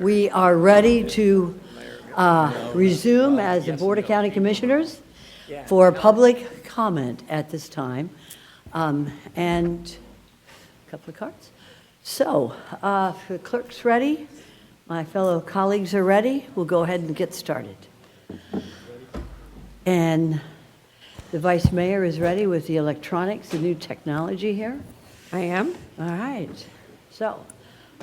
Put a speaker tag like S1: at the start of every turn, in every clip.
S1: We are ready to resume as the Board of County Commissioners for public comment at this time. And a couple of cards. So, if the clerk's ready, my fellow colleagues are ready, we'll go ahead and get started. And the Vice Mayor is ready with the electronics, the new technology here.
S2: I am.
S1: All right. So,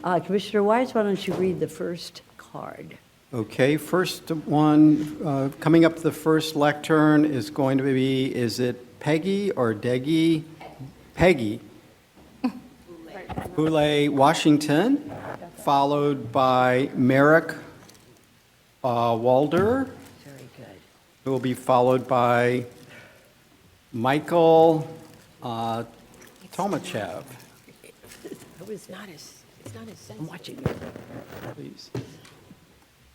S1: Commissioner Wise, why don't you read the first card?
S3: Okay, first one, coming up to the first lectern is going to be, is it Peggy or Deggy? Peggy. Boulay, Washington, followed by Merrick Walder,
S1: Very good.
S3: who will be followed by Michael Tomachev.
S2: It's not as
S1: I'm watching you.
S3: Please.
S1: Thank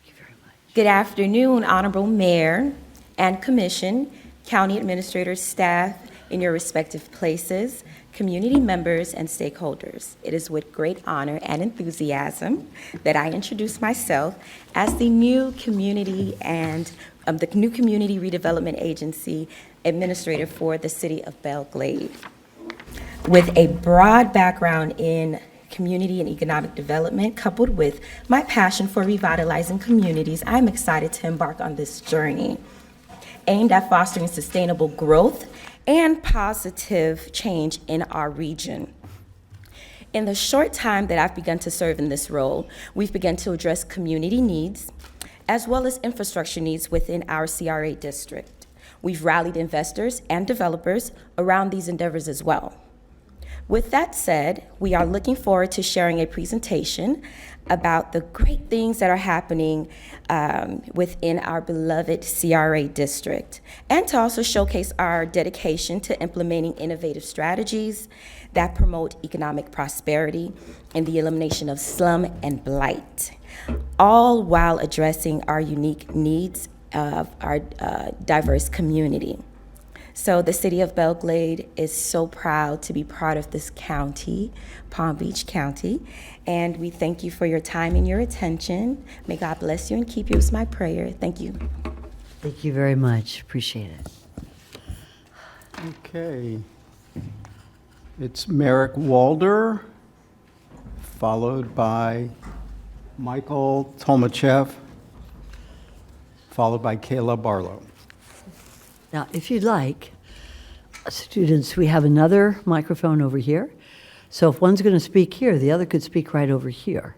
S1: you very much.
S4: Good afternoon, Honorable Mayor and Commission, County Administrators, staff in your respective places, community members, and stakeholders. It is with great honor and enthusiasm that I introduce myself as the new Community Redevelopment Agency Administrator for the City of Belle Glade. With a broad background in community and economic development, coupled with my passion for revitalizing communities, I'm excited to embark on this journey aimed at fostering sustainable growth and positive change in our region. In the short time that I've begun to serve in this role, we've begun to address community needs as well as infrastructure needs within our CRA district. We've rallied investors and developers around these endeavors as well. With that said, we are looking forward to sharing a presentation about the great things that are happening within our beloved CRA district, and to also showcase our dedication to implementing innovative strategies that promote economic prosperity and the elimination of slum and blight, all while addressing our unique needs of our diverse community. So the City of Belle Glade is so proud to be part of this county, Palm Beach County, and we thank you for your time and your attention. May God bless you and keep you is my prayer. Thank you.
S1: Thank you very much. Appreciate it.
S3: Okay. It's Merrick Walder, followed by Michael Tomachev, followed by Kayla Barlow.
S1: Now, if you'd like, students, we have another microphone over here. So if one's going to speak here, the other could speak right over here.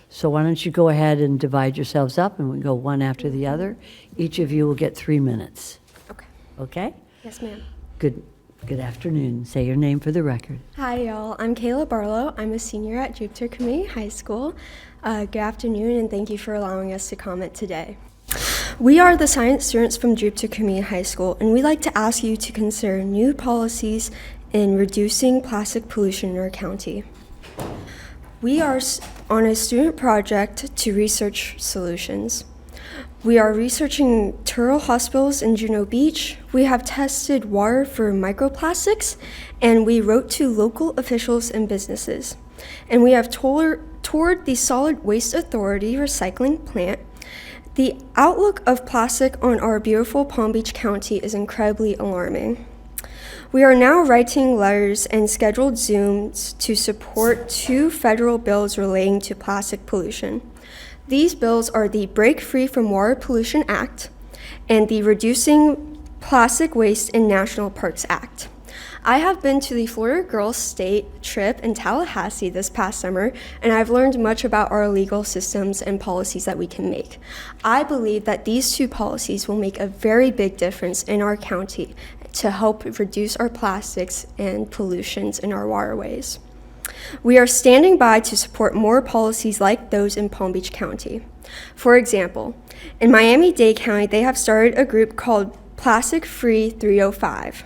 S1: So why don't you go ahead and divide yourselves up, and we go one after the other. Each of you will get 3 minutes.
S5: Okay.
S1: Okay?
S5: Yes, ma'am.
S1: Good afternoon. Say your name for the record.
S5: Hi, y'all. I'm Kayla Barlow. I'm a senior at Jupiter Community High School. Good afternoon, and thank you for allowing us to comment today. We are the science students from Jupiter Community High School, and we'd like to ask you to consider new policies in reducing plastic pollution in our county. We are on a student project to research solutions. We are researching Turtle hospitals in Juno Beach. We have tested water for microplastics, and we wrote to local officials and businesses. And we have toured the Solid Waste Authority recycling plant. The outlook of plastic on our beautiful Palm Beach County is incredibly alarming. We are now writing letters and scheduled Zooms to support 2 federal bills relating to plastic pollution. These bills are the Break Free from Water Pollution Act and the Reducing Plastic Waste in National Parks Act. I have been to the Florida Girls State trip in Tallahassee this past summer, and I've learned much about our legal systems and policies that we can make. I believe that these 2 policies will make a very big difference in our county to help reduce our plastics and pollutions in our waterways. We are standing by to support more policies like those in Palm Beach County. For example, in Miami-Dade County, they have started a group called Plastic Free 305.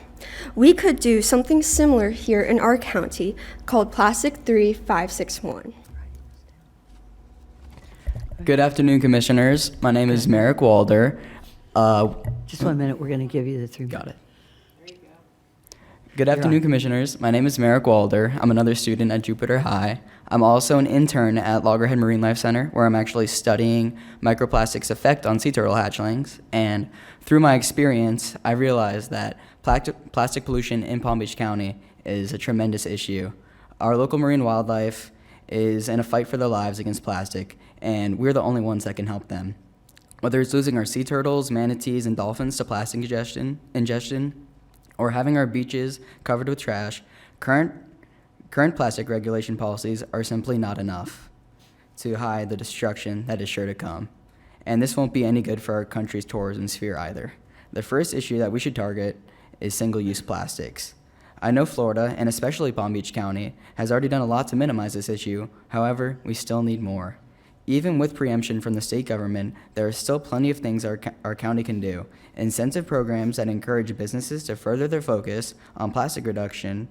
S5: We could do something similar here in our county called Plastic 3561.
S6: Good afternoon, Commissioners. My name is Merrick Walder.
S1: Just 1 minute. We're going to give you the 3 minutes.
S6: Got it. Good
S1: You're
S6: afternoon,
S1: on.
S6: Commissioners. My name is Merrick Walder. I'm another student at Jupiter High. I'm also an intern at Loggerhead Marine Life Center, where I'm actually studying microplastics' effect on sea turtle hatchlings. And through my experience, I realized that plastic pollution in Palm Beach County is a tremendous issue. Our local marine wildlife is in a fight for their lives against plastic, and we're the only ones that can help them. Whether it's losing our sea turtles, manatees, and dolphins to plastic ingestion, or having our beaches covered with trash, current plastic regulation policies are simply not enough to hide the destruction that is sure to come. And this won't be any good for our country's tourism sphere either. The first issue that we should target is single-use plastics. I know Florida, and especially Palm Beach County, has already done a lot to minimize this issue. However, we still need more. Even with preemption from the state government, there are still plenty of things our county can do. Incentive programs that encourage businesses to further their focus on plastic reduction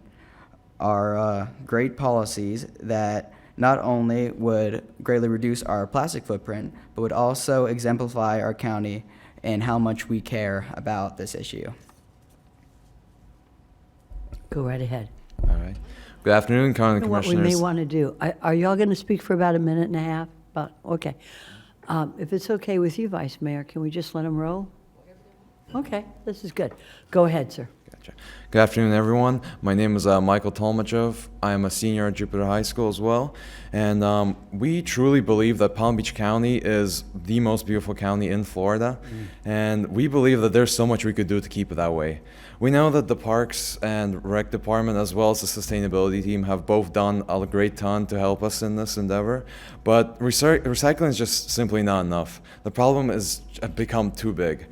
S6: are great policies that not only would greatly reduce our plastic footprint, but would also exemplify our county and how much we care about this issue.
S1: Go right ahead.
S7: All right. Good afternoon, County
S1: You know what we
S7: Commissioners.
S1: may want to do, are y'all going to speak for about a minute and a half? Okay. If it's okay with you, Vice Mayor, can we just let them roll? Okay, this is good. Go ahead, sir.
S7: Gotcha. Good afternoon, everyone. My name is Michael Tolmachov. I am a senior at Jupiter High School as well. And we truly believe that Palm Beach County is the most beautiful county in Florida. And we believe that there's so much we could do to keep it that way. We know that the Parks and Rec Department as well as the Sustainability team have both done a great ton to help us in this endeavor. But recycling is just simply not enough. The problem has become too big.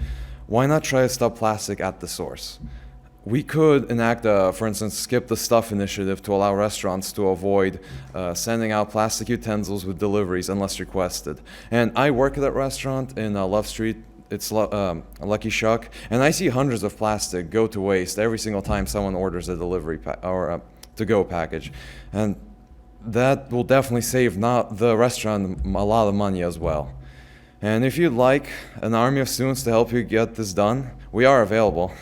S7: Why not try to stop plastic at the source? We could enact, for instance, skip the stuff initiative to allow restaurants to avoid sending out plastic utensils with deliveries unless requested. And I work at that restaurant in Love Street. It's Lucky Shuck, and I see hundreds of plastic go to waste every single time someone orders a delivery or a to-go package. And that will definitely save not the restaurant a lot of money as well. And if you'd like an army of students to help you get this done, we are available.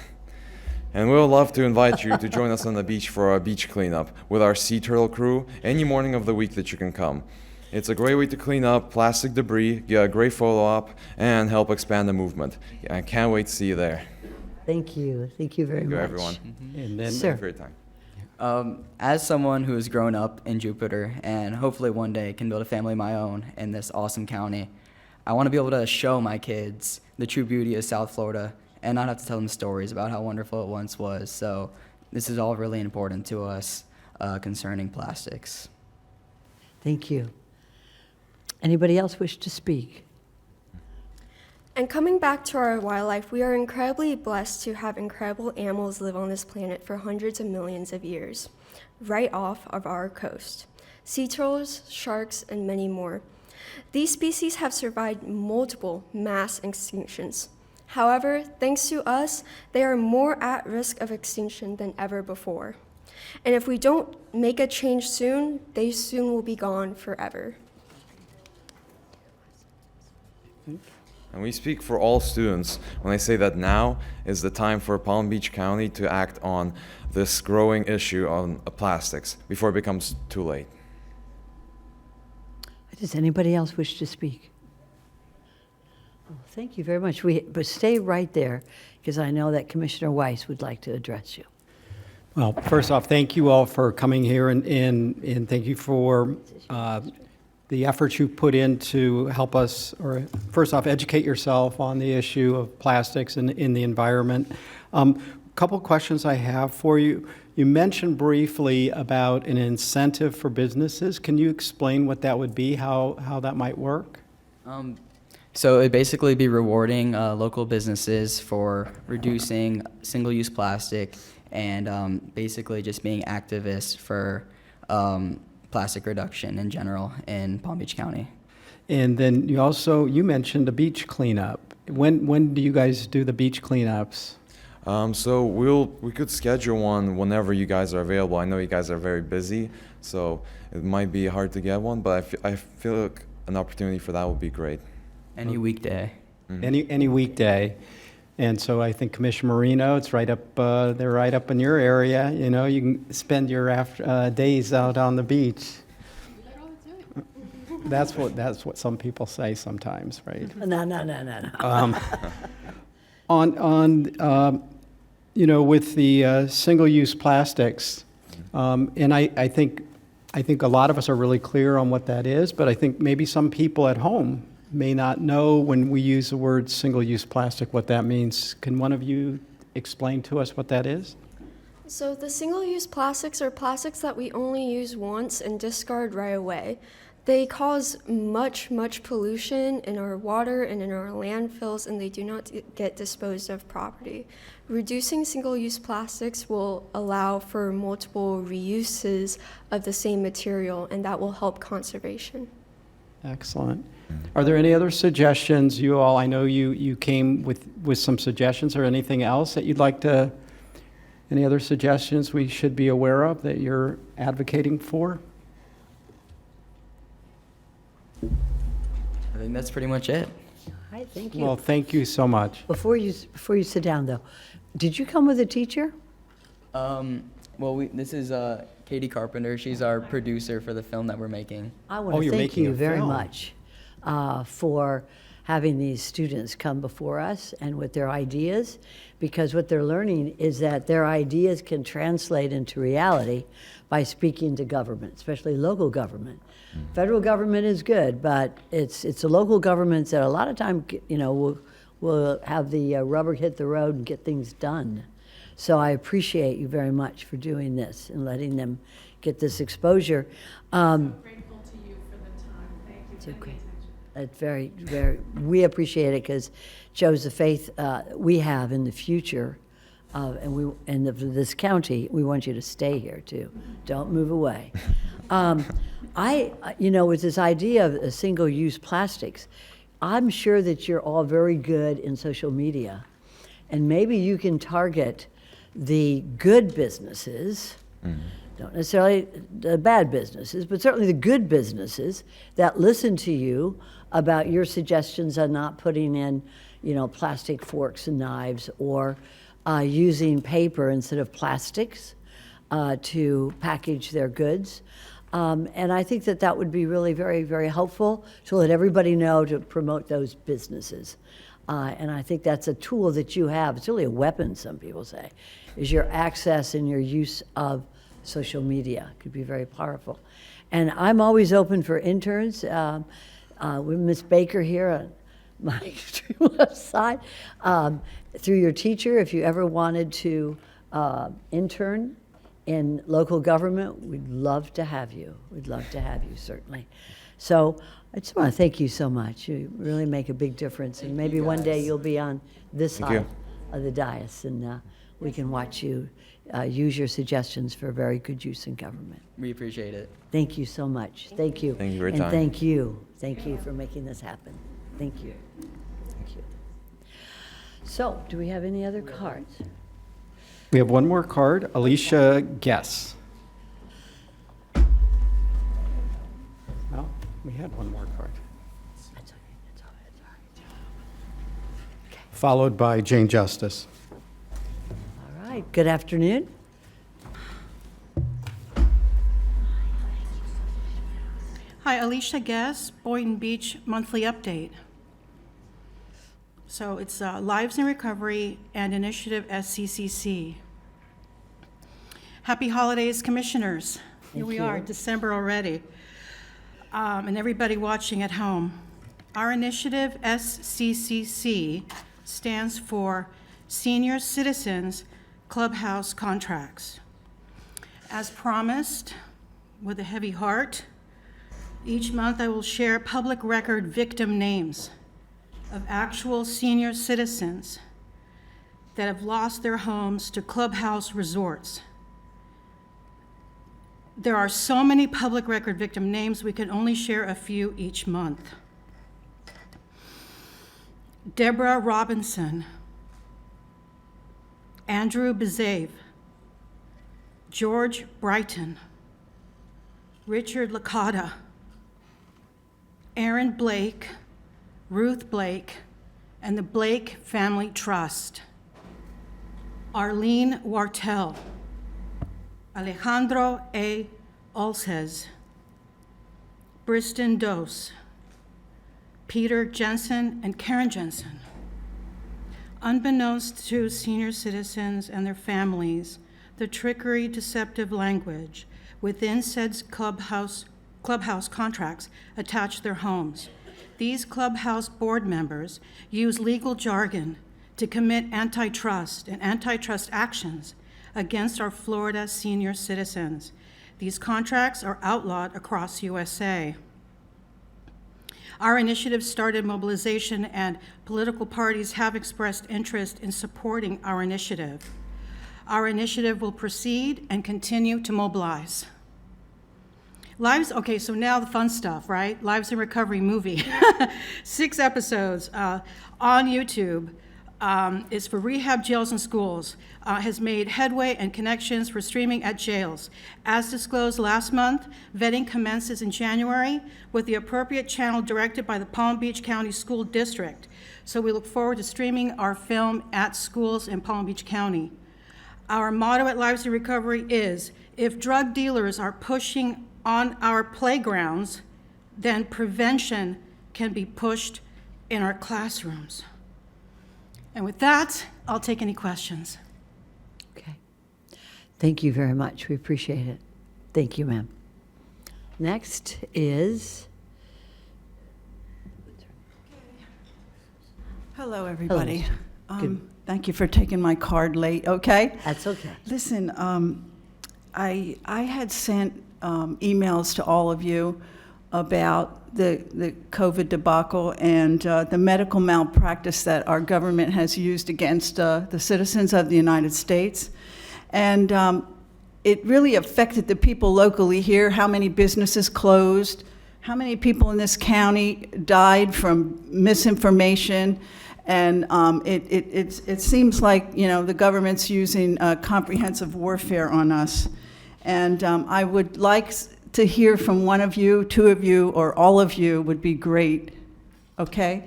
S7: And we would love to invite you to join us on the beach for a beach cleanup with our Sea Turtle crew any morning of the week that you can come. It's a great way to clean up plastic debris, get a great photo op, and help expand the movement. I can't wait to see you there.
S1: Thank you. Thank you very
S7: Thank you,
S1: much.
S7: everyone.
S3: And then,
S1: Sir.
S7: Thank you for your time.
S6: As someone who has grown up in Jupiter and hopefully one day can build a family of my own in this awesome county, I want to be able to show my kids the true beauty of South Florida and not have to tell them stories about how wonderful it once was. So this is all really important to us concerning plastics.
S1: Thank you. Anybody else wish to speak?
S5: And coming back to our wildlife, we are incredibly blessed to have incredible animals live on this planet for hundreds of millions of years, right off of our coast. Sea turtles, sharks, and many more. These species have survived multiple mass extinctions. However, thanks to us, they are more at risk of extinction than ever before. And if we don't make a change soon, they soon will be gone forever.
S7: And we speak for all students when I say that now is the time for Palm Beach County to act on this growing issue on plastics before it becomes too late.
S1: Does anybody else wish to speak? Oh, thank you very much. But stay right there, because I know that Commissioner Weiss would like to address you.
S3: well, first off, thank you all for coming here, and thank you for the efforts you put in to help us, or first off, educate yourself on the issue of plastics in the environment. Couple questions I have for you. You mentioned briefly about an incentive for businesses. Can you explain what that would be, how that might work?
S6: So it'd basically be rewarding local businesses for reducing single-use plastic and basically just being activists for plastic reduction in general in Palm Beach County.
S3: And then you mentioned a beach cleanup. When do you guys do the beach cleanups?
S7: So we could schedule one whenever you guys are available. I know you guys are very busy, so it might be hard to get one, but I feel like an opportunity for that would be great.
S6: Any weekday.
S3: Any weekday. And so I think Commissioner Marino, it's right up, they're right up in your area. You know, you can spend your days out on the beach. That's what some people say sometimes, right?
S1: No.
S3: You know, with the single-use plastics, and I think a lot of us are really clear on what that is, but I think maybe some people at home may not know when we use the word single-use plastic what that means. Can one of you explain to us what that is?
S5: So the single-use plastics are plastics that we only use once and discard right away. They cause much pollution in our water and in our landfills, and they do not get disposed of properly. Reducing single-use plastics will allow for multiple reuses of the same material, and that will help conservation.
S3: Excellent. Are there any other suggestions, you all? I know you came with some suggestions, or anything else that you'd like to, any other suggestions we should be aware of that you're advocating for?
S6: I think that's pretty much it.
S1: All right, thank you.
S3: Well, thank you so much.
S1: Before you sit down, though, did you come with a teacher?
S6: Well, this is Katie Carpenter. She's our producer for the film that we're making.
S1: I
S3: Oh,
S1: want to
S3: you're
S1: thank
S3: making
S1: you
S3: a
S1: very
S3: film.
S1: much for having these students come before us and with their ideas, because what they're learning is that their ideas can translate into reality by speaking to government, especially local government. Federal government is good, but it's the local governments that a lot of time, you know, will have the rubber hit the road and get things done. So I appreciate you very much for doing this and letting them get this exposure.
S8: Grateful to you for the time. Thank you for the attention.
S1: It's very, we appreciate it, because it shows the faith we have in the future, and this county. We want you to stay here too. Don't move away. You know, with this idea of single-use plastics, I'm sure that you're all very good in social media, and maybe you can target the good businesses, don't necessarily the bad businesses, but certainly the good businesses that listen to you about your suggestions on not putting in, you know, plastic forks and knives, or using paper instead of plastics to package their goods. And I think that would be really very helpful to let everybody know, to promote those businesses. And I think that's a tool that you have. It's really a weapon, some people say, is your access and your use of social media. It could be very powerful. And I'm always open for interns. With Miss Baker here on my extreme left side. Through your teacher, if you ever wanted to intern in local government, we'd love to have you. We'd love to have you, certainly. So I just want to thank you so much. You really make a big difference, and maybe one day you'll be on this
S7: Thank
S1: side
S7: you.
S1: of the dais, and we can watch you use your suggestions for very good use in government.
S6: We appreciate it.
S1: Thank you so much. Thank you.
S7: Thank you for your
S1: And
S7: time.
S1: thank you. Thank you for making this happen. Thank you. Thank you. So, do we have any other cards?
S3: We have one more card. Alicia Guess. No, we had one more card.
S1: That's okay. That's all right. That's all right.
S3: Followed by Jane Justice.
S1: All right. Good afternoon.
S8: Hi, Alicia Guess, Boynton Beach Monthly Update. So it's Lives in Recovery and Initiative SCCC. Happy holidays, commissioners. Here we are, December already. And everybody watching at home. Our initiative, SCCC, stands for Senior Citizens Clubhouse Contracts. As promised, with a heavy heart, each month I will share public record victim names of actual senior citizens that have lost their homes to clubhouse resorts. There are so many public record victim names, we can only share a few each month. Deborah Robinson, Andrew Bezave, George Brighton, Richard Licata, Aaron Blake, Ruth Blake, and the Blake Family Trust. Arlene Wartell, Alejandro A. Olses, Briston Dose, Peter Jensen and Karen Jensen. Unbeknownst to senior citizens and their families, the trickery, deceptive language within said clubhouse contracts attach their homes. These clubhouse board members use legal jargon to commit antitrust and antitrust actions against our Florida senior citizens. These contracts are outlawed across USA. Our initiative started mobilization, and political parties have expressed interest in supporting our initiative. Our initiative will proceed and continue to mobilize. Okay, so now the fun stuff, right? Lives in Recovery movie. 6 episodes on YouTube. Is for rehab, jails, and schools, has made headway and connections for streaming at jails. As disclosed last month, vetting commences in January with the appropriate channel directed by the Palm Beach County School District. So we look forward to streaming our film at schools in Palm Beach County. Our motto at Lives in Recovery is, if drug dealers are pushing on our playgrounds, then prevention can be pushed in our classrooms. And with that, I'll take any questions.
S1: Okay. Thank you very much. We appreciate it. Thank you, ma'am. Next is...
S9: Hello, everybody.
S1: Good.
S9: Thank you for taking my card late, okay?
S1: That's okay.
S9: Listen, I had sent emails to all of you about the COVID debacle and the medical malpractice that our government has used against the citizens of the United States. And it really affected the people locally here, how many businesses closed, how many people in this county died from misinformation. And it seems like, you know, the government's using comprehensive warfare on us. And I would like to hear from one of you, 2 of you, or all of you would be great, okay?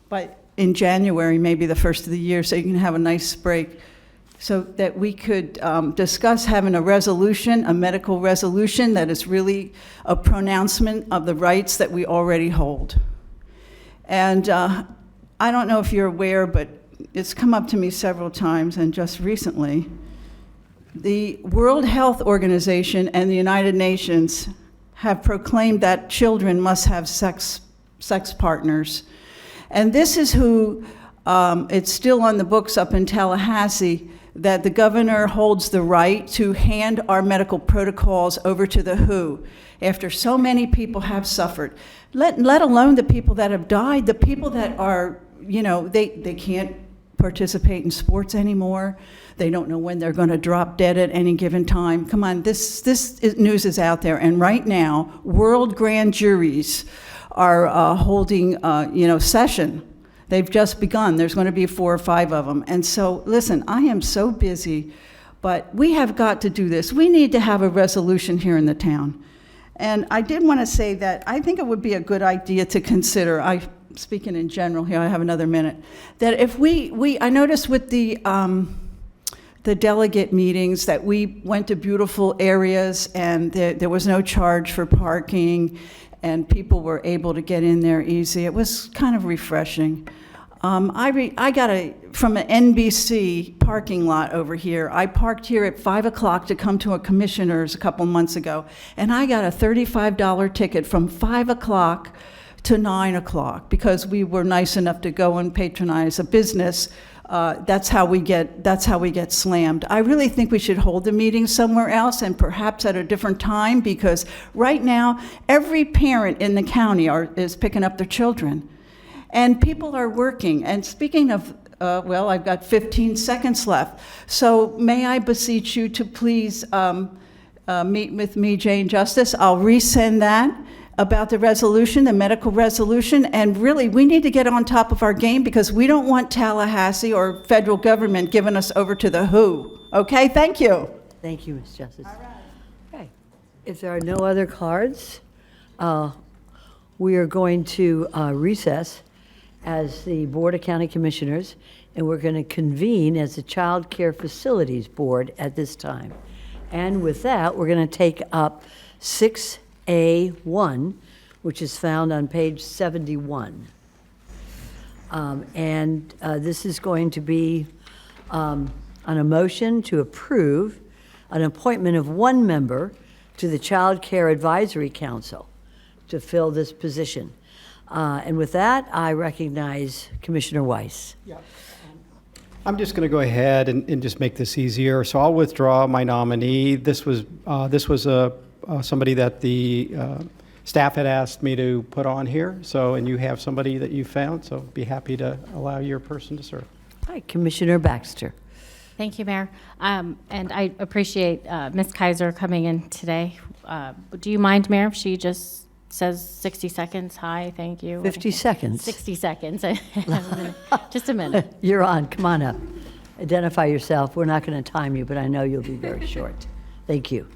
S9: But in January, maybe the first of the year, so you can have a nice break, so that we could discuss having a resolution, a medical resolution that is really a pronouncement of the rights that we already hold. And I don't know if you're aware, but it's come up to me several times, and just recently, the World Health Organization and the United Nations have proclaimed that children must have sex partners. And this is who, it's still on the books up in Tallahassee, that the governor holds the right to hand our medical protocols over to the WHO after so many people have suffered. Let alone the people that have died, the people that are, you know, they can't participate in sports anymore. They don't know when they're going to drop dead at any given time. Come on, this news is out there. And right now, world grand juries are holding, session. They've just begun. There's going to be 4 or 5 of them. And so, listen, I am so busy, but we have got to do this. We need to have a resolution here in the town. And I did want to say that I think it would be a good idea to consider, speaking in general here, I have another minute, that if I noticed with the delegate meetings that we went to beautiful areas and there was no charge for parking and people were able to get in there easy. It was kind of refreshing. I got from an NBC parking lot over here. I parked here at 5 o'clock to come to a commissioner's a couple months ago, and I got a $35 ticket from 5 o'clock to 9 o'clock because we were nice enough to go and patronize a business. That's how we get slammed. I really think we should hold the meeting somewhere else and perhaps at a different time, because right now every parent in the county is picking up their children, and people are working. And speaking of, I've got 15 seconds left. So may I beseech you to please meet with me, Jane Justice. I'll resend that about the resolution, the medical resolution, and really we need to get on top of our game because we don't want Tallahassee or federal government giving us over to the WHO. Okay, thank you.
S1: Thank you, Ms. Justice. All right. Okay. If there are no other cards, we are going to recess as the Board of County Commissioners, and we're going to convene as the Child Care Facilities Board at this time. And with that, we're going to take up 6A1, which is found on page 71. This is going to be on a motion to approve an appointment of one member to the Child Care Advisory Council to fill this position. And with that, I recognize Commissioner Weiss.
S3: I'm just going to go ahead and just make this easier. So I'll withdraw my nominee. This was somebody that the staff had asked me to put on here. So, and you have somebody that you found, so be happy to allow your person to serve.
S1: All right, Commissioner Baxter.
S10: Thank you, Mayor. And I appreciate Ms. Kaiser coming in today. Do you mind, Mayor, if she just says 60 seconds? Hi, thank you.
S1: 50 seconds.
S10: 60 seconds. Just a minute.
S1: You're on. Come on up. Identify yourself. We're not going to time you, but I know you'll be very short. Thank you.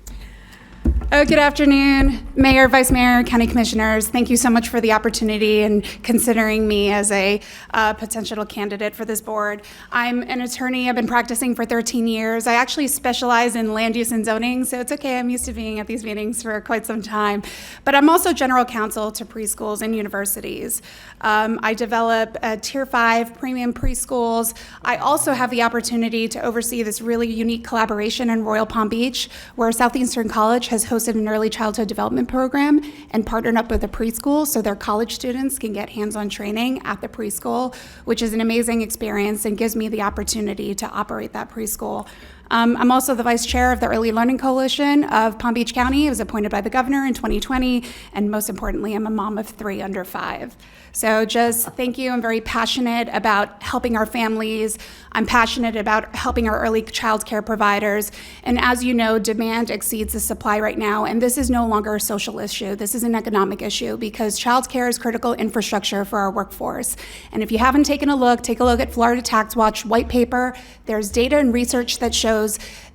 S11: Good afternoon, Mayor, Vice Mayor, County Commissioners. Thank you so much for the opportunity and considering me as a potential candidate for this board. I'm an attorney. I've been practicing for 13 years. I actually specialize in land use and zoning, so it's okay. I'm used to being at these meetings for quite some time. But I'm also general counsel to preschools and universities. I develop Tier 5 premium preschools. I also have the opportunity to oversee this really unique collaboration in Royal Palm Beach, where Southeastern College has hosted an early childhood development program and partnered up with a preschool so their college students can get hands-on training at the preschool, which is an amazing experience and gives me the opportunity to operate that preschool. I'm also the vice chair of the Early Learning Coalition of Palm Beach County. I was appointed by the governor in 2020, and most importantly, I'm a mom of 3 under 5. So just thank you. I'm very passionate about helping our families. I'm passionate about helping our early child care providers. And as you know, demand exceeds the supply right now, and this is no longer a social issue. This is an economic issue because child care is critical infrastructure for our workforce. And if you haven't taken a look, take a look at Florida Tax Watch white paper. There's data and research that shows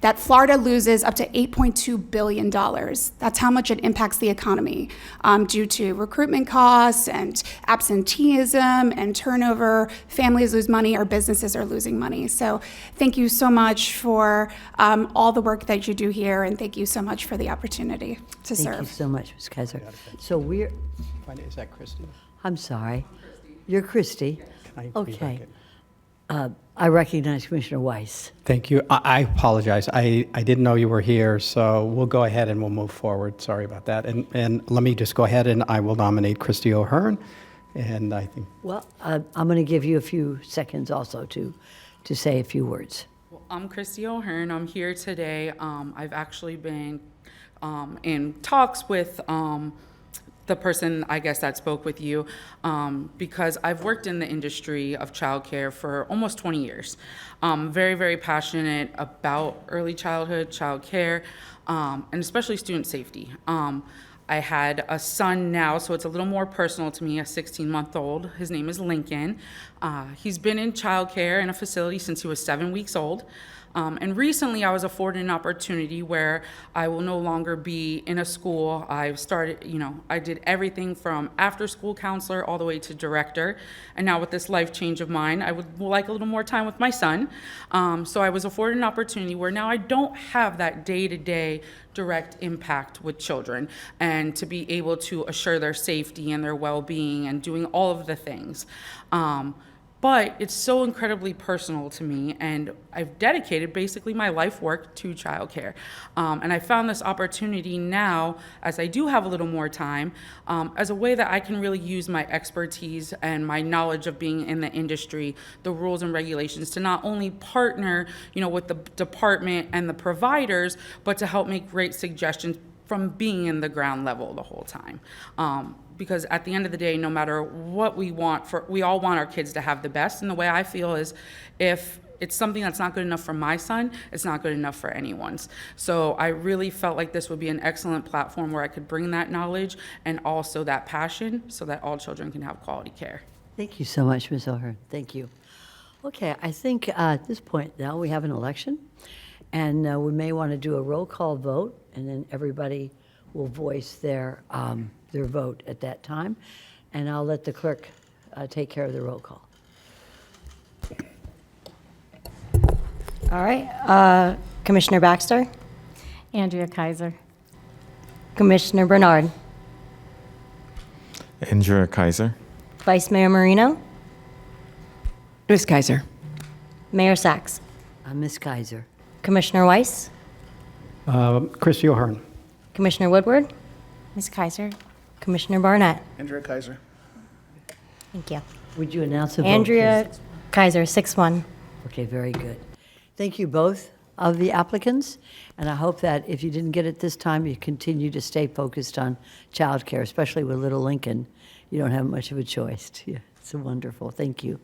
S11: that Florida loses up to $8.2 billion. That's how much it impacts the economy due to recruitment costs and absenteeism and turnover. Families lose money, our businesses are losing money. So thank you so much for all the work that you do here, and thank you so much for the opportunity to serve.
S1: Thank you so much, Ms. Kaiser. So we're,
S3: Is that Christy?
S1: I'm sorry. You're Christy.
S3: Can I
S1: Okay. I recognize Commissioner Weiss.
S3: Thank you. I apologize. I didn't know you were here, so we'll go ahead and we'll move forward. Sorry about that. And let me just go ahead and I will nominate Christy O'Hearn. And I think.
S1: Well, I'm going to give you a few seconds also to say a few words.
S12: Well, I'm Christy O'Hearn. I'm here today. I've actually been in talks with the person, I guess, that spoke with you, because I've worked in the industry of childcare for almost 20 years. Very, very passionate about early childhood, childcare, and especially student safety. I had a son now, so it's a little more personal to me, a 16-month-old. His name is Lincoln. He's been in childcare in a facility since he was 7 weeks old. And recently I was afforded an opportunity where I will no longer be in a school. I've started, I did everything from after school counselor all the way to director. And now with this life change of mine, I would like a little more time with my son. So I was afforded an opportunity where now I don't have that day-to-day direct impact with children, and to be able to assure their safety and their well-being and doing all of the things. But it's so incredibly personal to me, and I've dedicated basically my life work to childcare. And I found this opportunity now, as I do have a little more time, as a way that I can really use my expertise and my knowledge of being in the industry, the rules and regulations, to not only partner, with the department and the providers, but to help make great suggestions from being in the ground level the whole time. Because at the end of the day, no matter what we want, we all want our kids to have the best. And the way I feel is, if it's something that's not good enough for my son, it's not good enough for anyone's. So I really felt like this would be an excellent platform where I could bring that knowledge and also that passion so that all children can have quality care.
S1: Thank you so much, Ms. O'Hearn. Thank you. Okay, I think at this point now we have an election, and we may want to do a roll call vote, and then everybody will voice their vote at that time. And I'll let the clerk take care of the roll call.
S4: All right, Commissioner Baxter,
S10: Andrea Kaiser.
S4: Commissioner Bernard,
S13: Andrea Kaiser.
S4: Vice Mayor Marino,
S2: Ms. Kaiser.
S4: Mayor Sachs,
S1: Ms. Kaiser.
S4: Commissioner Weiss,
S3: Chris O'Hearn.
S4: Commissioner Woodward,
S10: Ms. Kaiser.
S4: Commissioner Barnett.
S13: Andrea Kaiser.
S4: Thank you.
S1: Would you announce a vote,
S4: Andrea
S1: please?
S4: Kaiser, 6-1.
S1: Okay, very good. Thank you both of the applicants, and I hope that if you didn't get it this time, you continue to stay focused on childcare, especially with little Lincoln. You don't have much of a choice. Yeah, it's wonderful. Thank you.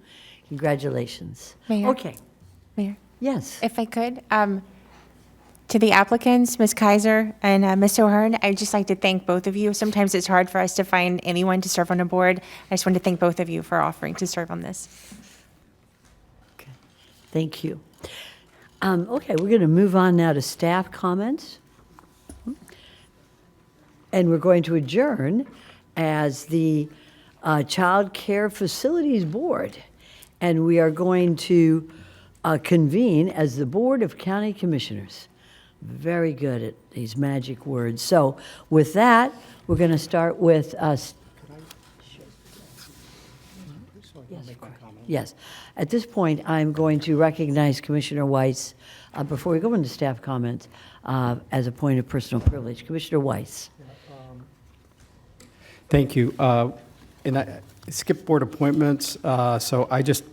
S1: Congratulations.
S14: Mayor?
S1: Okay.
S14: Mayor,
S1: Yes.
S14: if I could, to the applicants, Ms. Kaiser and Mr. O'Hearn, I'd just like to thank both of you. Sometimes it's hard for us to find anyone to serve on a board. I just want to thank both of you for offering to serve on this.
S1: Okay. Thank you. Okay, we're going to move on now to staff comments. And we're going to adjourn as the Child Care Facilities Board. And we are going to convene as the Board of County Commissioners. Very good at these magic words. So with that, we're going to start with us. Yes. At this point, I'm going to recognize Commissioner Weiss, before we go into staff comments, as a point of personal privilege. Commissioner Weiss.
S3: Thank you. And I skipped board appointments, so I just,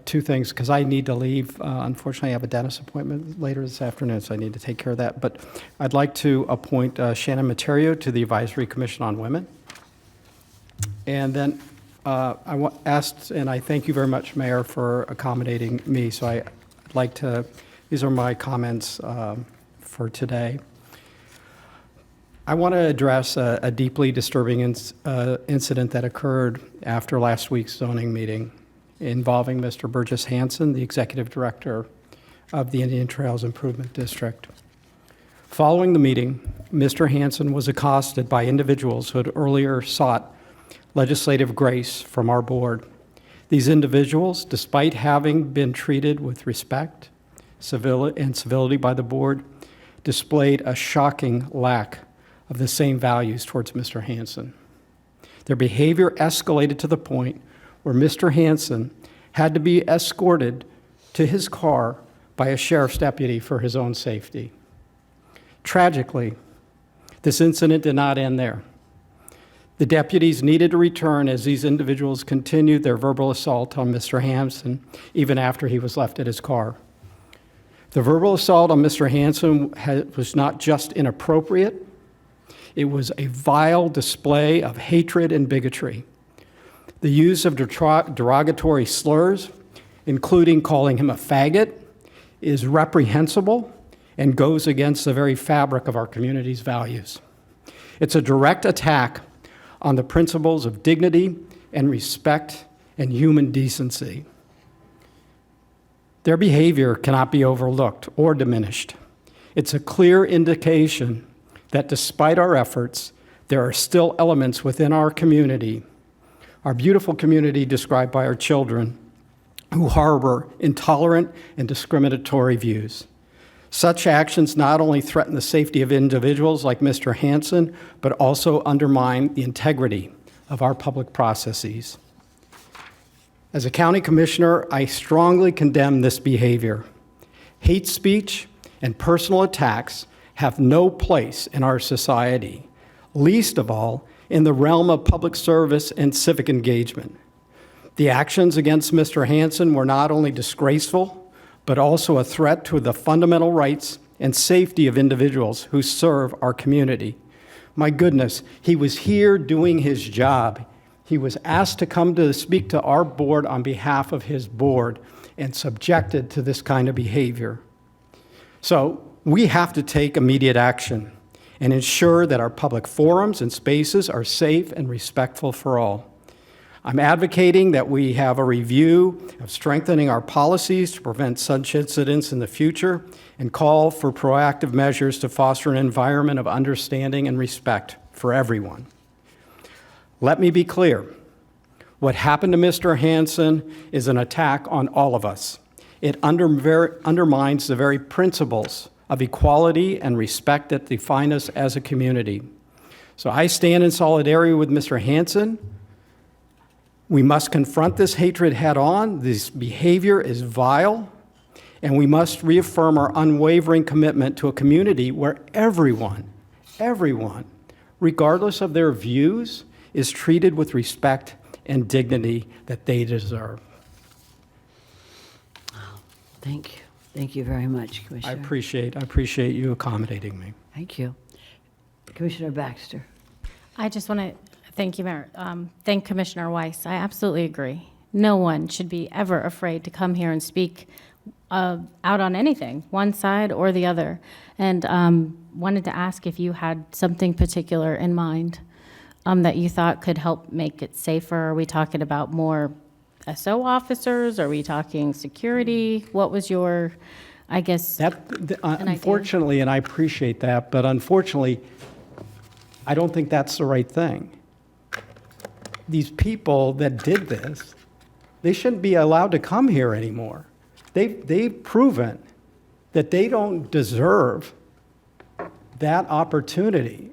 S3: two things, because I need to leave. Unfortunately, I have a dentist appointment later this afternoon, so I need to take care of that. But I'd like to appoint Shannon Materio to the Advisory Commission on Women. And then asked, and I thank you very much, Mayor, for accommodating me. So I'd like to, these are my comments for today. I want to address a deeply disturbing incident that occurred after last week's zoning meeting involving Mr. Burgess Hanson, the Executive Director of the Indian Trails Improvement District. Following the meeting, Mr. Hanson was accosted by individuals who had earlier sought legislative grace from our board. These individuals, despite having been treated with respect and civility by the board, displayed a shocking lack of the same values towards Mr. Hanson. Their behavior escalated to the point where Mr. Hanson had to be escorted to his car by a sheriff's deputy for his own safety. Tragically, this incident did not end there. The deputies needed to return as these individuals continued their verbal assault on Mr. Hanson even after he was left at his car. The verbal assault on Mr. Hanson was not just inappropriate, it was a vile display of hatred and bigotry. The use of derogatory slurs, including calling him a faggot, is reprehensible and goes against the very fabric of our community's values. It's a direct attack on the principles of dignity and respect and human decency. Their behavior cannot be overlooked or diminished. It's a clear indication that despite our efforts, there are still elements within our community, our beautiful community described by our children, who harbor intolerant and discriminatory views. Such actions not only threaten the safety of individuals like Mr. Hanson, but also undermine the integrity of our public processes. As a county commissioner, I strongly condemn this behavior. Hate speech and personal attacks have no place in our society, least of all in the realm of public service and civic engagement. The actions against Mr. Hanson were not only disgraceful, but also a threat to the fundamental rights and safety of individuals who serve our community. My goodness, he was here doing his job. He was asked to come to speak to our board on behalf of his board and subjected to this kind of behavior. So we have to take immediate action and ensure that our public forums and spaces are safe and respectful for all. I'm advocating that we have a review of strengthening our policies to prevent such incidents in the future and call for proactive measures to foster an environment of understanding and respect for everyone. Let me be clear. What happened to Mr. Hansen is an attack on all of us. It undermines the very principles of equality and respect that define us as a community. So I stand in solidarity with Mr. Hansen. We must confront this hatred head on. This behavior is vile, and we must reaffirm our unwavering commitment to a community where everyone, regardless of their views, is treated with respect and dignity that they deserve.
S1: Thank you. Thank you very much, Commissioner.
S3: I appreciate you accommodating me.
S1: Thank you. Commissioner Baxter.
S10: I just want to thank you, Mayor. Thank Commissioner Weiss. I absolutely agree. No one should be ever afraid to come here and speak out on anything, one side or the other. And wanted to ask if you had something particular in mind that you thought could help make it safer. Are we talking about more SO officers? Are we talking security? What was your, I guess,
S3: unfortunately, and I appreciate that, but unfortunately, I don't think that's the right thing. These people that did this, they shouldn't be allowed to come here anymore. They've proven that they don't deserve that opportunity.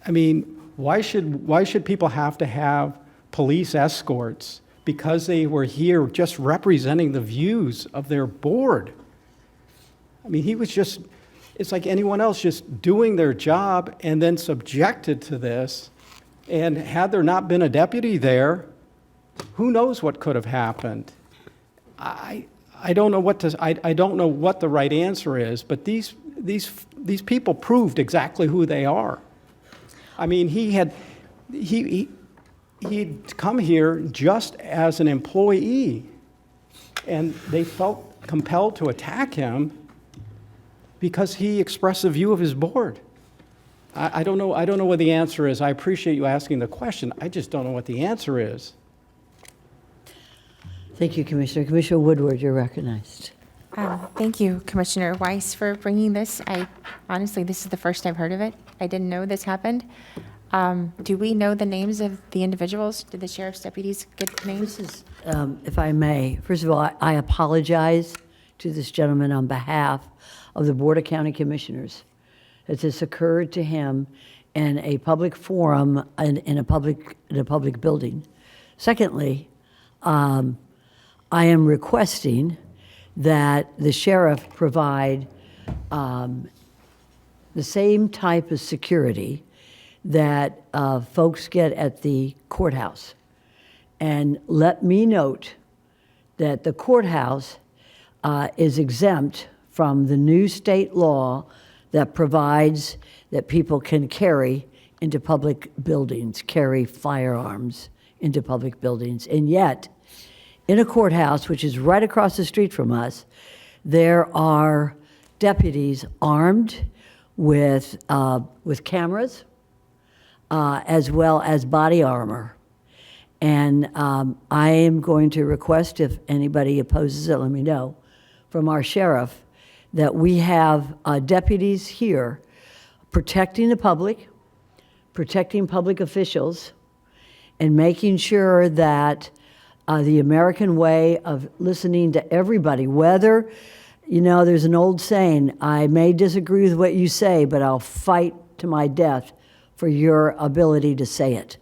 S3: I mean, why should people have to have police escorts because they were here just representing the views of their board? I mean, he was just, it's like anyone else, just doing their job and then subjected to this. And had there not been a deputy there, who knows what could have happened? I don't know what I don't know what the right answer is, but these people proved exactly who they are. I mean, he'd come here just as an employee, and they felt compelled to attack him because he expressed the view of his board. I don't know what the answer is. I appreciate you asking the question. I just don't know what the answer is.
S1: Thank you, Commissioner. Commissioner Woodward, you're recognized.
S14: Thank you, Commissioner Weiss, for bringing this. Honestly, this is the first I've heard of it. I didn't know this happened. Do we know the names of the individuals? Did the sheriff's deputies get names?
S1: This is, if I may, first of all, I apologize to this gentleman on behalf of the Board of County Commissioners that this occurred to him in a public forum in a public building. Secondly, I am requesting that the sheriff provide the same type of security that folks get at the courthouse. And let me note that the courthouse is exempt from the new state law that provides that people can carry into public buildings, carry firearms into public buildings. And yet, in a courthouse, which is right across the street from us, there are deputies armed with cameras, as well as body armor. And I am going to request, if anybody opposes it, let me know, from our sheriff, that we have deputies here protecting the public, protecting public officials, and making sure that the American way of listening to everybody, whether, you know, there's an old saying, I may disagree with what you say, but I'll fight to my death for your ability to say it.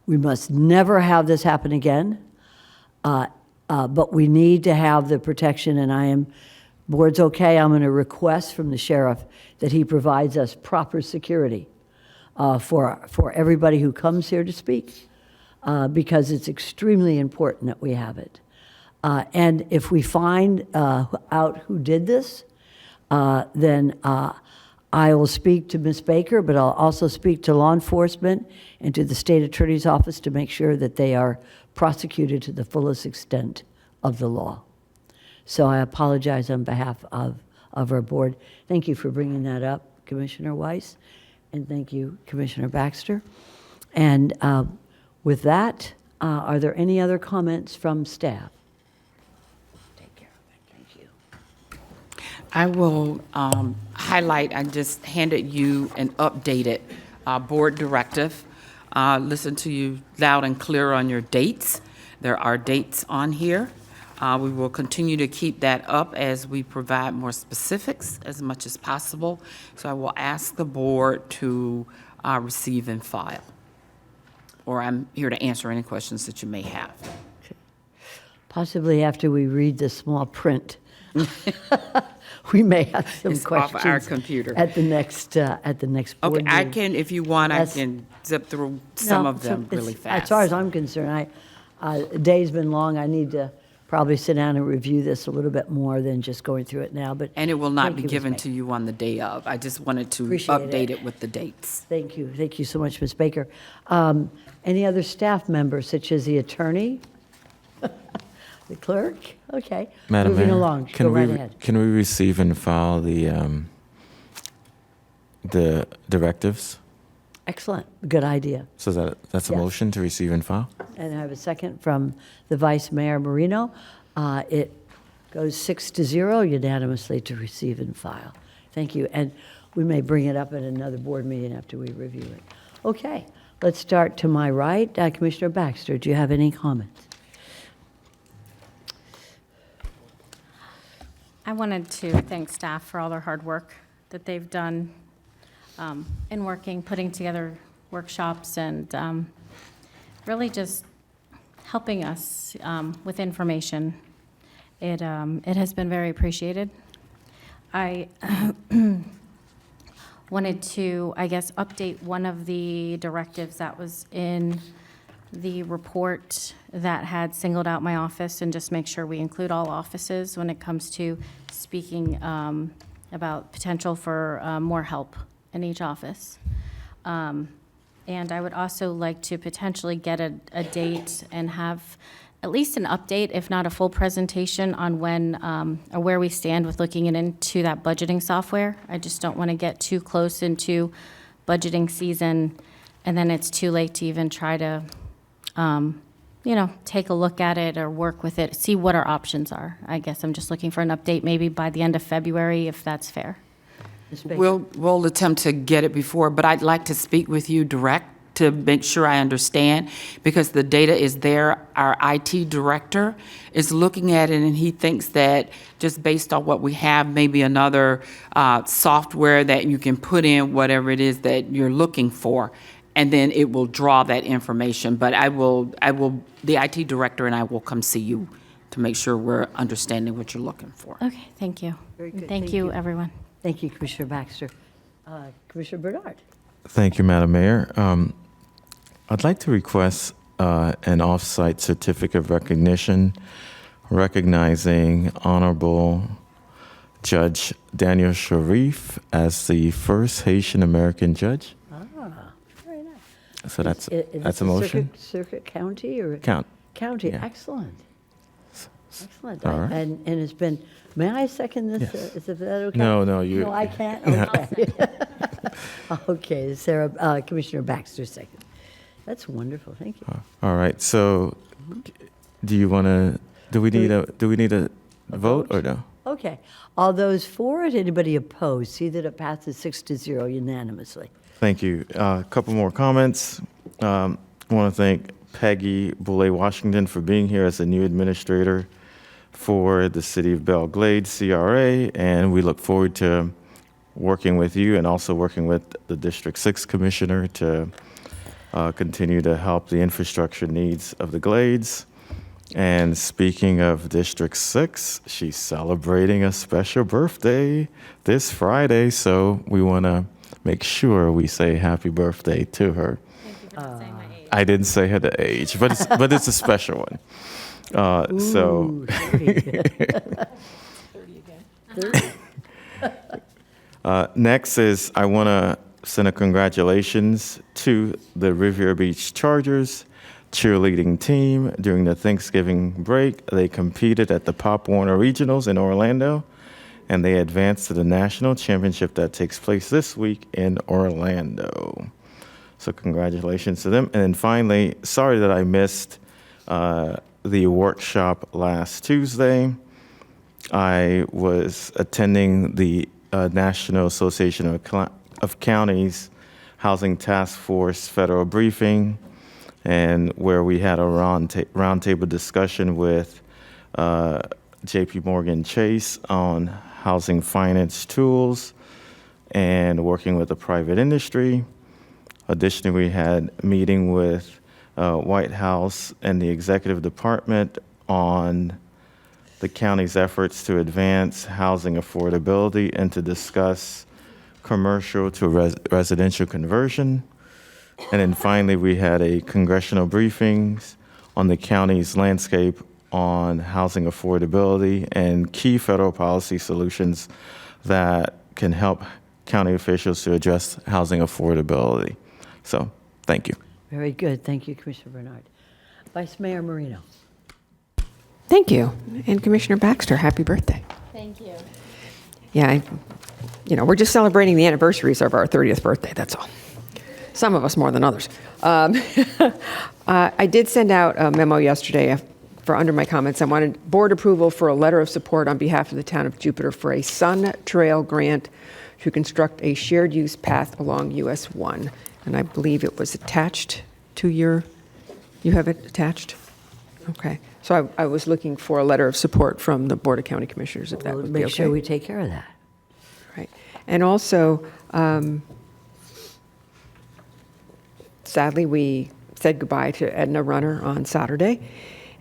S1: We must never have this happen again, but we need to have the protection, and board's okay, I'm going to request from the sheriff that he provides us proper security for everybody who comes here to speak, because it's extremely important that we have it. And if we find out who did this, then I will speak to Ms. Baker, but I'll also speak to law enforcement and to the state attorney's office to make sure that they are prosecuted to the fullest extent of the law. So I apologize on behalf of our board. Thank you for bringing that up, Commissioner Weiss, and thank you, Commissioner Baxter. And with that, are there any other comments from staff? Take care. Thank you.
S13: I will highlight, I just handed you an updated board directive Listen to you loud and clear on your dates. There are dates on here. We will continue to keep that up as we provide more specifics as much as possible. So I will ask the board to receive and file. Or I'm here to answer any questions that you may have.
S1: Possibly after we read the small print. We may have some
S13: It's
S1: questions.
S13: off our computer.
S1: At the next board
S13: Okay, I
S1: meeting.
S13: can, if you want, I
S1: Yes.
S13: can zip through some
S1: No,
S13: of them
S1: it's-
S13: really fast.
S1: As far as I'm concerned, day's been long. I need to probably sit down and review this a little bit more than just going through it now, but.
S13: And it will not
S1: thank
S13: be
S1: you, Ms.
S13: given
S1: Baker.
S13: to you on the day of. I just wanted to
S1: Appreciate
S13: update
S1: it.
S13: it with the dates.
S1: Thank you. Thank you so much, Ms. Baker. Any other staff members, such as the attorney? The clerk? Okay.
S15: Madam
S1: Moving
S15: Mayor,
S1: along. Go right ahead.
S15: can we receive and file the directives?
S1: Excellent. Good idea.
S15: So that's a
S1: Yes.
S15: motion to receive and file?
S1: And I have a second from the Vice Mayor Marino. It goes 6-0 unanimously to receive and file. Thank you. And we may bring it up at another board meeting after we review it. Okay, let's start to my right. Commissioner Baxter, do you have any comments?
S10: I wanted to thank staff for all their hard work that they've done in working, putting together workshops, and really just helping us with information. It has been very appreciated. I wanted to, I guess, update one of the directives that was in the report that had singled out my office, and just make sure we include all offices when it comes to speaking about potential for more help in each office. And I would also like to potentially get a date and have at least an update, if not a full presentation, on when or where we stand with looking into that budgeting software. I just don't want to get too close into budgeting season, and then it's too late to even try to take a look at it or work with it, see what our options are. I guess I'm just looking for an update maybe by the end of February, if that's fair.
S1: Ms. Baker?
S13: We'll attempt to get it before, but I'd like to speak with you direct to make sure I understand, because the data is there. Our IT director is looking at it, and he thinks that just based on what we have, maybe another software that you can put in whatever it is that you're looking for, and then it will draw that information. But the IT director and I will come see you to make sure we're understanding what you're looking for.
S10: Okay, thank you.
S1: Very good.
S10: Thank you, everyone.
S1: Thank you, Commissioner Baxter. Commissioner Bernard?
S15: Thank you, Madam Mayor. I'd like to request an off-site certificate of recognition recognizing Honorable Judge Daniel Sharif as the first Haitian American judge.
S1: Very nice.
S15: So that's
S1: Is
S15: a motion.
S1: Circuit County or?
S15: County.
S1: Yeah. Excellent. Excellent.
S15: All right.
S1: And it's been, may I second this?
S15: Yes.
S1: Is that okay?
S15: No, you.
S1: No, I can't? Okay. Okay, Sarah, Commissioner Baxter second. That's wonderful, thank you.
S15: All right. So, do we need a vote or no?
S1: Okay, all those for it, anybody opposed? See that it passes 6-0 unanimously.
S15: Thank you. A couple more comments. I want to thank Peggy Boulay-Washington for being here as the new administrator for the City of Belle Glade CRA, and we look forward to working with you and also working with the District 6 Commissioner to continue to help the infrastructure needs of the Glades. And speaking of District 6, she's celebrating a special birthday this Friday, so we want to make sure we say happy birthday to her.
S10: Thank you for saying my age.
S15: I didn't say her the age, but it's a special one. So
S1: 30 again.
S15: next is I want to send a congratulations to the Riviera Beach Chargers cheerleading team during the Thanksgiving break. They competed at the Pop Warner Regionals in Orlando, and they advanced to the national championship that takes place this week in Orlando. So congratulations to them. And then finally, sorry that I missed the workshop last Tuesday. I was attending the National Association of Counties Housing Task Force federal briefing, and where we had a roundtable discussion with JP Morgan Chase on housing finance tools and working with the private industry. Additionally, we had a meeting with White House and the executive department on the county's efforts to advance housing affordability and to discuss commercial to residential conversion. And then finally, we had a congressional briefings on the county's landscape on housing affordability and key federal policy solutions that can help county officials to address housing affordability. So, thank you.
S1: Very good. Thank you, Commissioner Bernard. Vice Mayor Marino.
S2: Thank you. And Commissioner Baxter, happy birthday.
S10: Thank you.
S2: Yeah, we're just celebrating the anniversaries of our 30th birthday, that's all. Some of us more than others. I did send out a memo yesterday for under my comments. I wanted board approval for a letter of support on behalf of the town of Jupiter for a Sun Trail grant to construct a shared use path along US 1. And I believe it was attached to you have it attached? Okay. So I was looking for a letter of support from the Board of County Commissioners, if that would be okay.
S1: Make sure we take care of that.
S2: Right. And also, sadly, we said goodbye to Edna Runner on Saturday,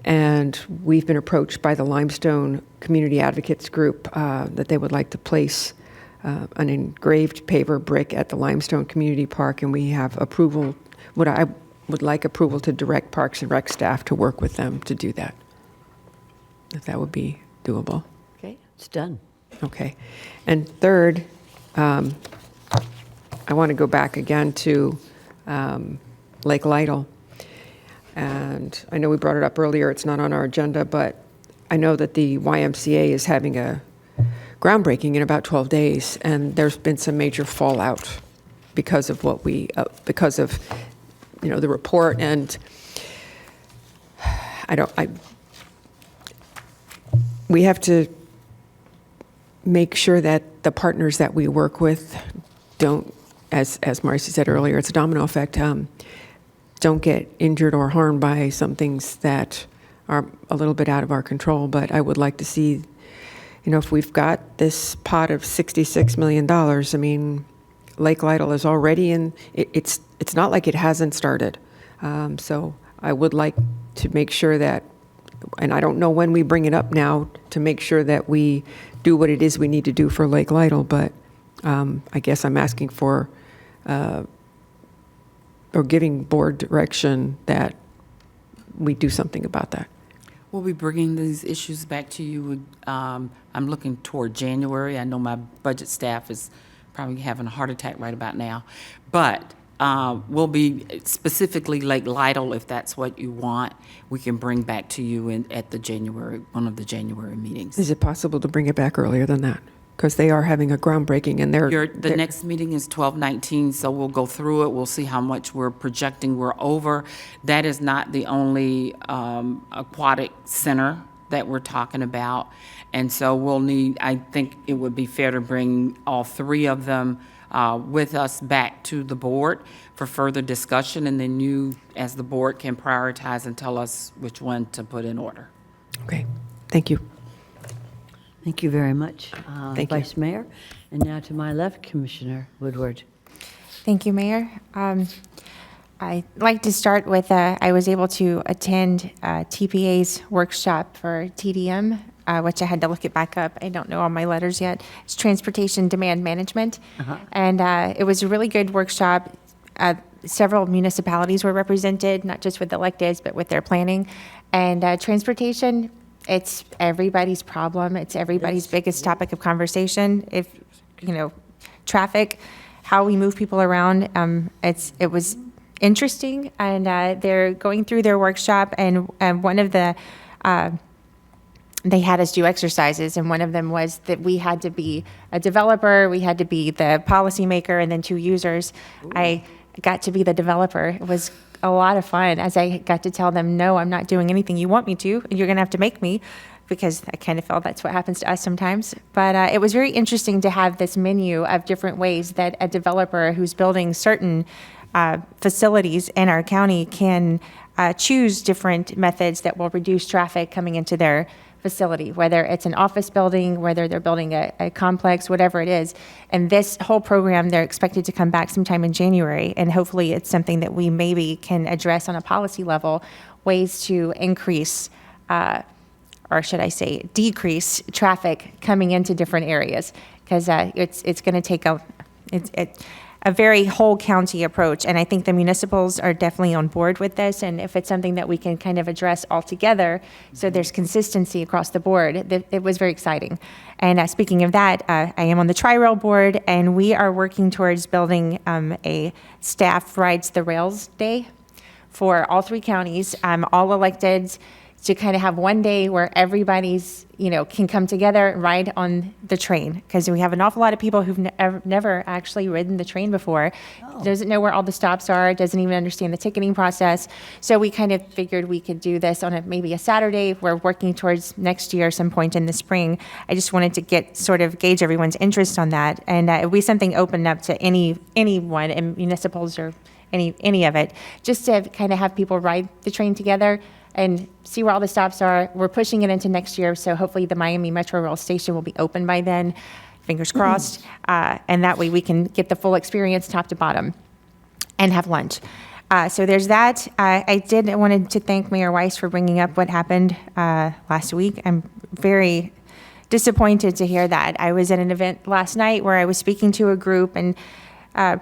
S2: and we've been approached by the Limestone Community Advocates Group that they would like to place an engraved paver brick at the Limestone Community Park, and we have approval. I would like approval to direct Parks and Rec staff to work with them to do that, if that would be doable.
S1: Okay, it's done.
S2: Okay. And third, I want to go back again to Lake Lytle. And I know we brought it up earlier, it's not on our agenda, but I know that the YMCA is having a groundbreaking in about 12 days, and there's been some major fallout because of the report, and we have to make sure that the partners that we work with don't, as Marcy said earlier, it's a domino effect, don't get injured or harmed by some things that are a little bit out of our control. But I would like to see, if we've got this pot of $66 million, I mean, Lake Lytle is already in, it's not like it hasn't started. So I would like to make sure that, and I don't know when we bring it up now, to make sure that we do what it is we need to do for Lake Lytle, but I guess I'm asking for, or giving board direction that we do something about that.
S13: We'll be bringing these issues back to you. I'm looking toward January. I know my budget staff is probably having a heart attack right about now. But we'll be specifically Lake Lytle, if that's what you want, we can bring back to you at the one of the January meetings.
S2: Is it possible to bring it back earlier than that? Because they are having a groundbreaking, and
S13: The next meeting is 12/19, so we'll go through it. We'll see how much we're projecting we're over. That is not the only aquatic center that we're talking about. And so I think it would be fair to bring all three of them with us back to the board for further discussion, and then you, as the board, can prioritize and tell us which one to put in order.
S2: Okay, thank you.
S1: Thank you very much,
S2: Thank you.
S1: Vice Mayor. And now to my left, Commissioner Woodward.
S14: Thank you, Mayor. I'd like to start with, I was able to attend TPA's workshop for TDM, which I had to look it back up. I don't know all my letters yet. It's Transportation Demand Management. And it was a really good workshop. Several municipalities were represented, not just with electeds, but with their planning. And transportation, it's everybody's problem. It's everybody's biggest topic of conversation. If, traffic, how we move people around, it was interesting. And they're going through their workshop, and one of the, they had us do exercises, and one of them was that we had to be a developer, we had to be the policymaker, and then two users. Ooh. I got to be the developer. It was a lot of fun, as I got to tell them, no, I'm not doing anything you want me to, and you're going to have to make me. because I kind of feel that's what happens to us sometimes. But it was very interesting to have this menu of different ways that a developer who's building certain facilities in our county can choose different methods that will reduce traffic coming into their facility, whether it's an office building, whether they're building a complex, whatever it is. And this whole program, they're expected to come back sometime in January, and hopefully it's something that we maybe can address on a policy level, ways to increase, or should I say, decrease traffic coming into different areas, because it's going to take a very whole county approach. And I think the municipals are definitely on board with this. And if it's something that we can kind of address all together, so there's consistency across the board, it was very exciting. And speaking of that, I am on the Tri-Rail board, and we are working towards building a staff rides the rails day for all 3 counties, all electeds, to kind of have one day where everybody's, can come together and ride on the train. Because we have an awful lot of people who've never actually ridden the train before, doesn't know where all the stops are, doesn't even understand the ticketing process. So we kind of figured we could do this on maybe a Saturday. We're working towards next year, some point in the spring. I just wanted to gauge everyone's interest on that. And it would be something open up to anyone in municipals or any of it, just to kind of have people ride the train together and see where all the stops are. We're pushing it into next year, so hopefully the Miami Metro Rail station will be open by then, fingers crossed, and that way we can get the full experience top to bottom and have lunch. So there's that. I wanted to thank Mayor Weiss for bringing up what happened last week. I'm very disappointed to hear that. I was at an event last night where I was speaking to a group and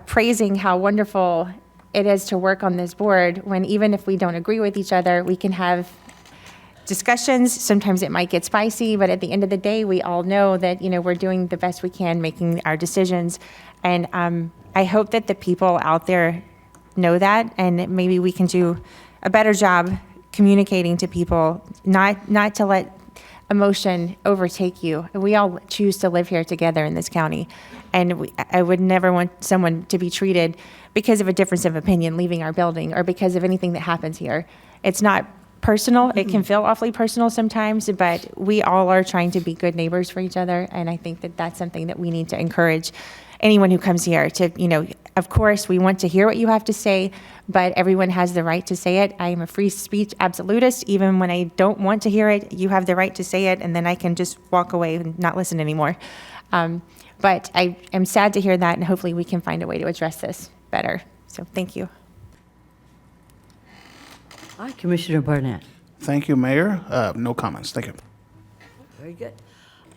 S14: praising how wonderful it is to work on this board, when even if we don't agree with each other, we can have discussions. Sometimes it might get spicy, but at the end of the day, we all know that, we're doing the best we can, making our decisions. And I hope that the people out there know that, and maybe we can do a better job communicating to people, not to let emotion overtake you. We all choose to live here together in this county, and I would never want someone to be treated because of a difference of opinion leaving our building, or because of anything that happens here. It's not personal. It can feel awfully personal sometimes, but we all are trying to be good neighbors for each other, and I think that that's something that we need to encourage anyone who comes here to, of course, we want to hear what you have to say, but everyone has the right to say it. I am a free speech absolutist. Even when I don't want to hear it, you have the right to say it, and then I can just walk away and not listen anymore. But I am sad to hear that, and hopefully we can find a way to address this better. So thank you.
S1: Hi, Commissioner Barnett.
S16: Thank you, Mayor. No comments. Thank you.
S1: Very good.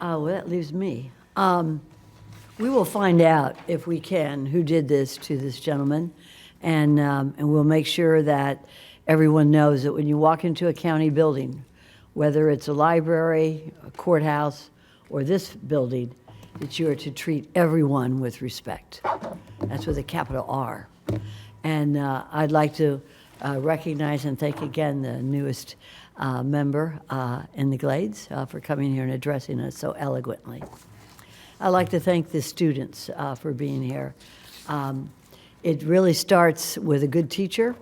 S1: Well, that leaves me. We will find out, if we can, who did this to this gentleman, and we'll make sure that everyone knows that when you walk into a county building, whether it's a library, a courthouse, or this building, that you are to treat everyone with respect. That's with a capital R. And I'd like to recognize and thank again the newest member in the Glades for coming here and addressing us so eloquently. I'd like to thank the students for being here. It really starts with a good teacher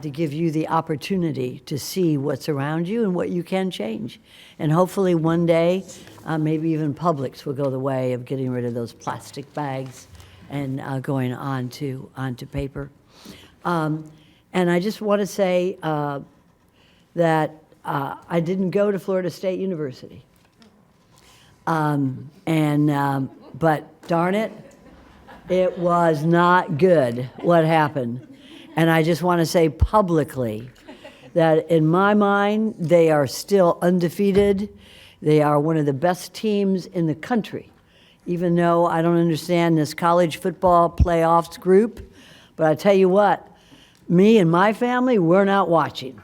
S1: to give you the opportunity to see what's around you and what you can change. And hopefully one day, maybe even Publix will go the way of getting rid of those plastic bags and going on to paper. And I just want to say that I didn't go to Florida State University. But darn it, it was not good what happened. And I just want to say publicly that in my mind, they are still undefeated. They are one of the best teams in the country, even though I don't understand this college football playoffs group. But I tell you what, me and my family, we're not watching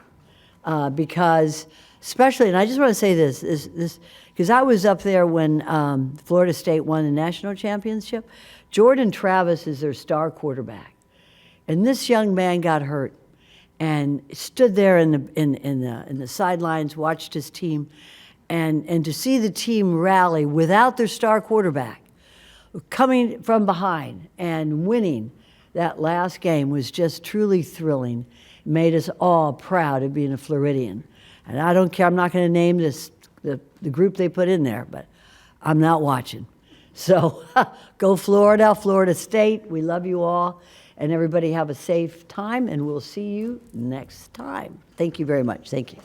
S1: because especially, and I just want to say this because I was up there when Florida State won the national championship. Jordan Travis is their star quarterback. And this young man got hurt and stood there in the sidelines, watched his team, and to see the team rally without their star quarterback, coming from behind and winning that last game was just truly thrilling. It made us all proud of being a Floridian. And I don't care, I'm not going to name this the group they put in there, but I'm not watching. So go Florida, Florida State. We love you all. And everybody have a safe time, and we'll see you next time. Thank you very much. Thank you.